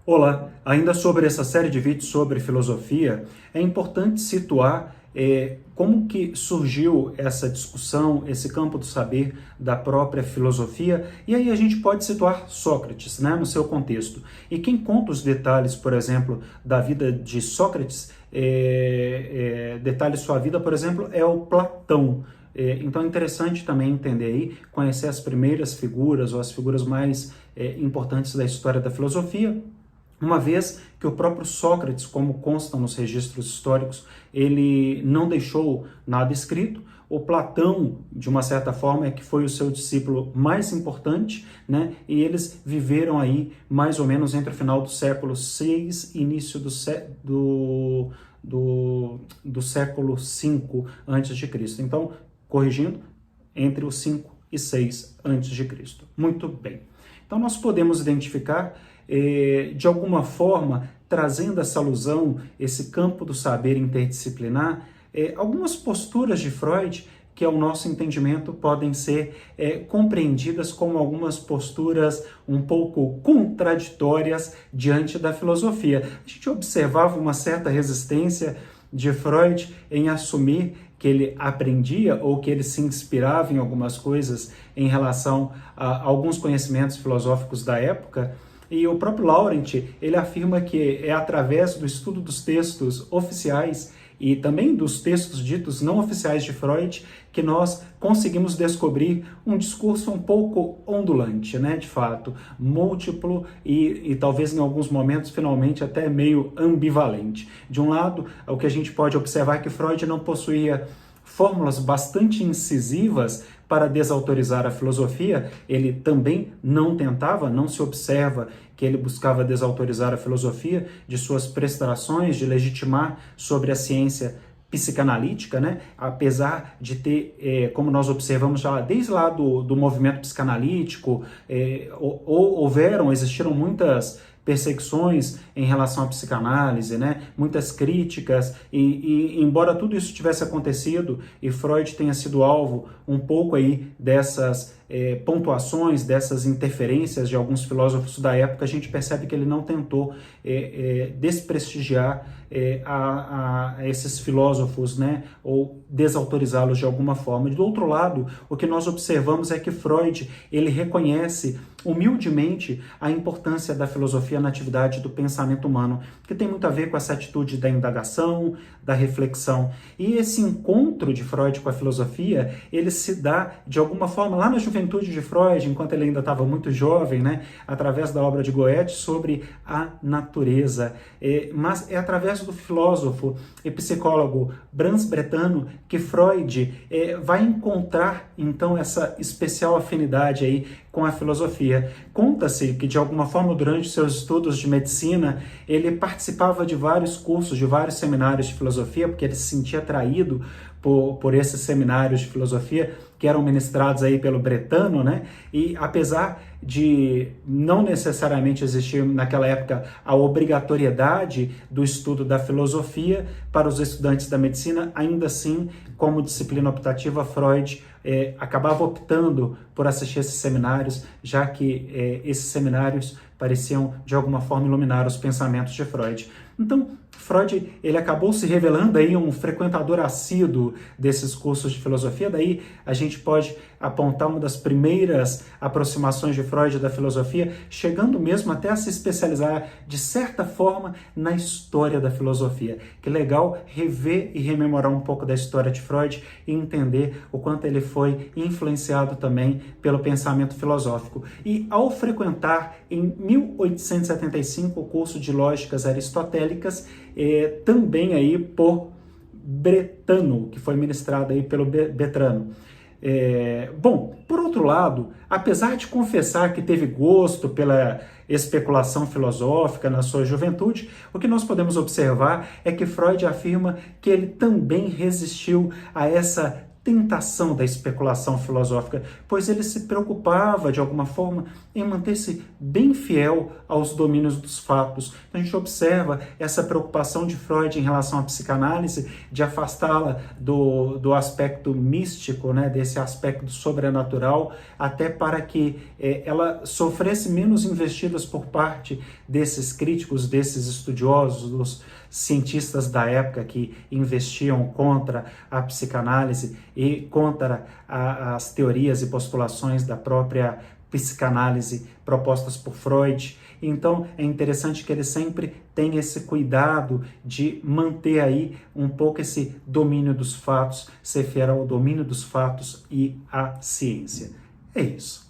Olá, ainda sobre essa série de vídeos sobre filosofia, é importante situar como que surgiu essa discussão, esse campo do saber da própria filosofia, e aí a gente pode situar Sócrates, né, no seu contexto. E quem conta os detalhes, por exemplo, da vida de Sócrates, detalhe sua vida, por exemplo, é o Platão. Então é interessante também entender aí, conhecer as primeiras figuras ou as figuras mais importantes da história da filosofia, uma vez que o próprio Sócrates, como consta nos registros históricos, ele não deixou nada escrito. O Platão, de uma certa forma, é que foi o seu discípulo mais importante, né? E eles viveram aí mais ou menos entre o final do século VI e início do século V antes de Cristo. Então, corrigindo, entre o 5 e 6 antes de Cristo. Muito bem. Então, nós podemos identificar de alguma forma, trazendo essa alusão, esse campo do saber interdisciplinar, algumas posturas de Freud que, ao nosso entendimento, podem ser compreendidas como algumas posturas um pouco contraditórias diante da filosofia. A gente observava uma certa resistência de Freud em assumir que ele aprendia ou que ele se inspirava em algumas coisas em relação a alguns conhecimentos filosóficos da época. E o próprio Laurent, ele afirma que é através do estudo dos textos oficiais e também dos textos ditos não oficiais de Freud que nós conseguimos descobrir um discurso um pouco ondulante, né, de fato, múltiplo e talvez em alguns momentos finalmente até meio ambivalente. De um lado, o que a gente pode observar é que Freud não possuía fórmulas bastante incisivas para desautorizar a filosofia. Ele também não tentava, não se observa que ele buscava desautorizar a filosofia de suas prestações, de legitimar sobre a ciência psicanalítica, né? Apesar de ter, como nós observamos já desde lá do movimento psicanalítico, existiram muitas perseguições em relação à psicanálise, né? Muitas críticas, e embora tudo isso tivesse acontecido e Freud tenha sido alvo um pouco aí dessas pontuações, dessas interferências de alguns filósofos da época, a gente percebe que ele não tentou desprestigiar a esses filósofos, né? Ou desautorizá-los de alguma forma. Do outro lado, o que nós observamos é que Freud, ele reconhece humildemente a importância da filosofia na atividade do pensamento humano, que tem muito a ver com essa atitude da indagação, da reflexão. E esse encontro de Freud com a filosofia, ele se dá de alguma forma lá na juventude de Freud, enquanto ele ainda estava muito jovem, né, através da obra de Goethe sobre a natureza. Mas é através do filósofo e psicólogo Brans Brentano que Freud vai encontrar então essa especial afinidade aí com a filosofia. Conta-se que de alguma forma durante seus estudos de medicina ele participava de vários cursos, de vários seminários de filosofia, porque ele se sentia atraído por esses seminários de filosofia que eram ministrados aí pelo Brentano, né? E apesar de não necessariamente existir naquela época a obrigatoriedade do estudo da filosofia para os estudantes da medicina, ainda assim, como disciplina optativa, Freud acabava optando por assistir esses seminários, já que esses seminários pareciam de alguma forma iluminar os pensamentos de Freud. Então, Freud, ele acabou se revelando aí um frequentador assíduo desses cursos de filosofia. Daí a gente pode apontar uma das primeiras aproximações de Freud da filosofia, chegando mesmo até a se especializar de certa forma na história da filosofia. Que legal rever e rememorar um pouco da história de Freud e entender o quanto ele foi influenciado também pelo pensamento filosófico. E ao frequentar em 1875 o curso de Lógicas Aristotélicas, também aí por Brentano, que foi ministrado aí pelo Brentano. Bom, por outro lado, apesar de confessar que teve gosto pela especulação filosófica na sua juventude, o que nós podemos observar é que Freud afirma que ele também resistiu a essa tentação da especulação filosófica, pois ele se preocupava, de alguma forma, em manter-se bem fiel aos domínios dos fatos. Então a gente observa essa preocupação de Freud em relação à psicanálise, de afastá-la do aspecto místico, né, desse aspecto sobrenatural, até para que ela sofresse menos investidas por parte desses críticos, desses estudiosos, dos cientistas da época que investiam contra a psicanálise e contra as teorias e postulações da própria psicanálise propostas por Freud. Então é interessante que ele sempre tem esse cuidado de manter aí um pouco esse domínio dos fatos, ser fiel ao domínio dos fatos e à ciência. É isso.